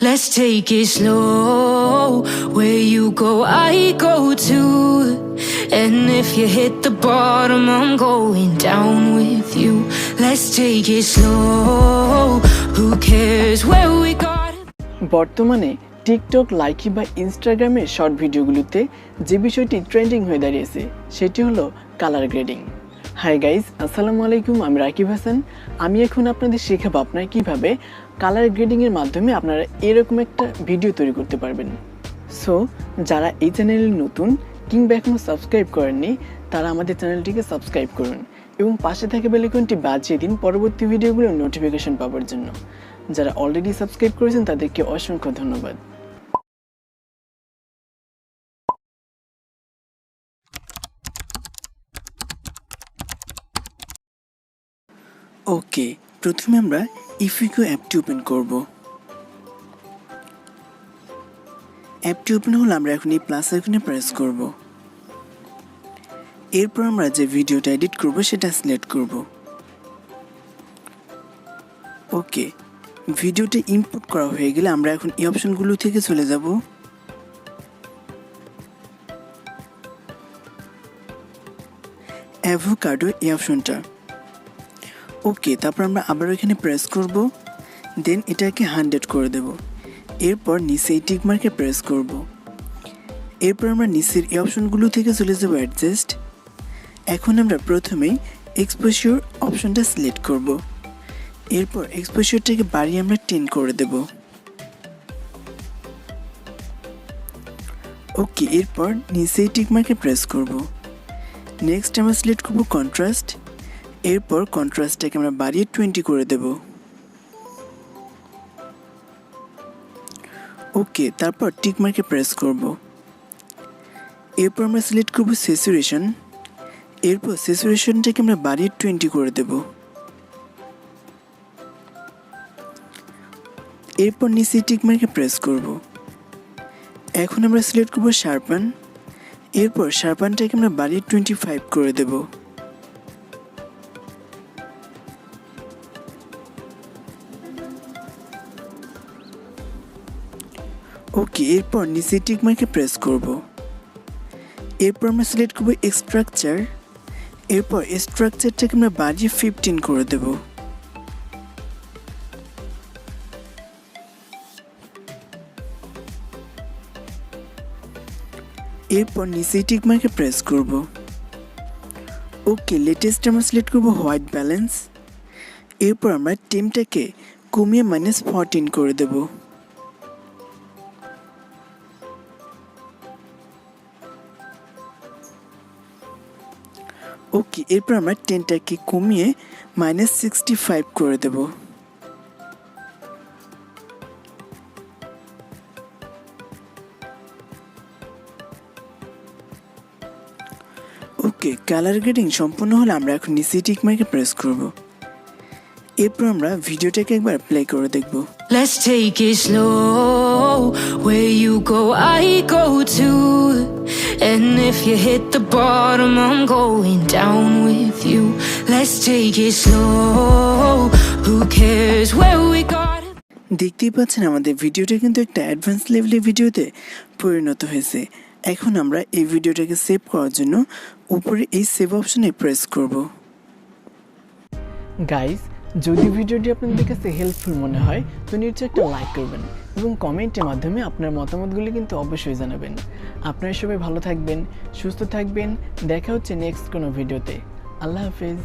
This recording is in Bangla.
Let's take it slow. Where you go, I go too. And if you hit the bottom, I'm going down with you. Let's take it slow. Who cares where we got it? বর্তমানে টিকটক, লাইকি বা ইনস্টাগ্রামের শর্ট ভিডিওগুলোতে যে বিষয়টি ট্রেন্ডিং হয়ে দাঁড়িয়েছে সেটি হলো কালার গ্রেডিং। হাই গাইজ, আসসালামু আলাইকুম। আমি রাকিব হাসান। আমি এখন আপনাদের শেখাবো আপনারা কীভাবে কালার গ্রেডিংয়ের মাধ্যমে আপনারা এরকম একটা ভিডিও তৈরি করতে পারবেন। সো যারা এই চ্যানেলে নতুন কিংবা এখনও সাবস্ক্রাইব করেননি তারা আমাদের চ্যানেলটিকে সাবস্ক্রাইব করুন এবং পাশে থাকা বেল আইকনটি বাজিয়ে দিন পরবর্তী ভিডিওগুলোর নোটিফিকেশন পাওয়ার জন্য। যারা অলরেডি সাবস্ক্রাইব করেছেন তাদেরকে অসংখ্য ধন্যবাদ। ওকে, প্রথমে আমরা ইফিকো অ্যাপটি ওপেন করব। অ্যাপটি ওপেন হলে আমরা এখন এই প্লাস আইকনে প্রেস করব। এরপর আমরা যে ভিডিওটা এডিট করব সেটা সিলেক্ট করব। ওকে, ভিডিওটা ইম্পোর্ট করা হয়ে গেলে আমরা এখন এই অপশনগুলো থেকে চলে যাব। অ্যাভোকাডো এই অপশনটা। ওকে, তারপর আমরা আবার এখানে প্রেস করব, দেন এটাকে 100 করে দেব। এরপর নিচে এই টিক মার্কে প্রেস করব। এরপর আমরা নিচের এই অপশনগুলো থেকে চলে যাব অ্যাডজাস্ট। এখন আমরা প্রথমেই এক্সপোজার অপশনটা সিলেক্ট করব। এরপর এক্সপোজারটাকে বাড়িয়ে আমরা 10 করে দেব। ওকে, এরপর নিচে এই টিক মার্কে প্রেস করব। নেক্সট আমরা সিলেক্ট করব কন্ট্রাস্ট। এরপর কন্ট্রাস্টটাকে আমরা বাড়িয়ে 20 করে দেব। ওকে, তারপর টিক মার্কে প্রেস করব। এরপর আমরা সিলেক্ট করব স্যাচুরেশন। এরপর স্যাচুরেশনটাকে আমরা বাড়িয়ে 20 করে দেব। এরপর নিচে টিক মার্কে প্রেস করব। এখন আমরা সিলেক্ট করব শার্পেন। এরপর শার্পেনটাকে আমরা বাড়িয়ে 25 করে দেব। ওকে, এরপর নিচে টিক মার্কে প্রেস করব। এরপর আমরা সিলেক্ট করব স্ট্রাকচার। এরপর স্ট্রাকচারটাকে আমরা বাড়িয়ে 15 করে দেব। এরপর নিচে টিক মার্কে প্রেস করব। ওকে, লেটেস্ট আমরা সিলেক্ট করব হোয়াইট ব্যালেন্স। এরপর আমরা টেমটাকে কমিয়ে -14 করে দেব। ওকে, এরপর আমরা 10টাকে কমিয়ে -65 করে দেব। ওকে, কালার গ্রেডিং সম্পূর্ণ হলে আমরা এখন নিচে টিক মার্কে প্রেস করব। এরপর আমরা ভিডিওটাকে একবার প্লে করে দেখব। Let's take it slow. Where you go, I go too. And if you hit the bottom, I'm going down with you. Let's take it slow. Who cares where we got it? দেখতেই পাচ্ছেন আমাদের ভিডিওটা কিন্তু একটা অ্যাডভান্স লেভেলের ভিডিওতে পরিণত হয়েছে। এখন আমরা এই ভিডিওটাকে সেভ করার জন্য উপরে এই সেভ অপশনে প্রেস করব। গাইস, যদি ভিডিওটি আপনাদের কাছে হেল্পফুল মনে হয় তো নিশ্চয়ই একটা লাইক করবেন এবং কমেন্টের মাধ্যমে আপনার মতামতগুলি কিন্তু অবশ্যই জানাবেন। আপনারা সবাই ভালো থাকবেন, সুস্থ থাকবেন। দেখা হচ্ছে নেক্সট কোনো ভিডিওতে। আল্লাহ হাফেজ।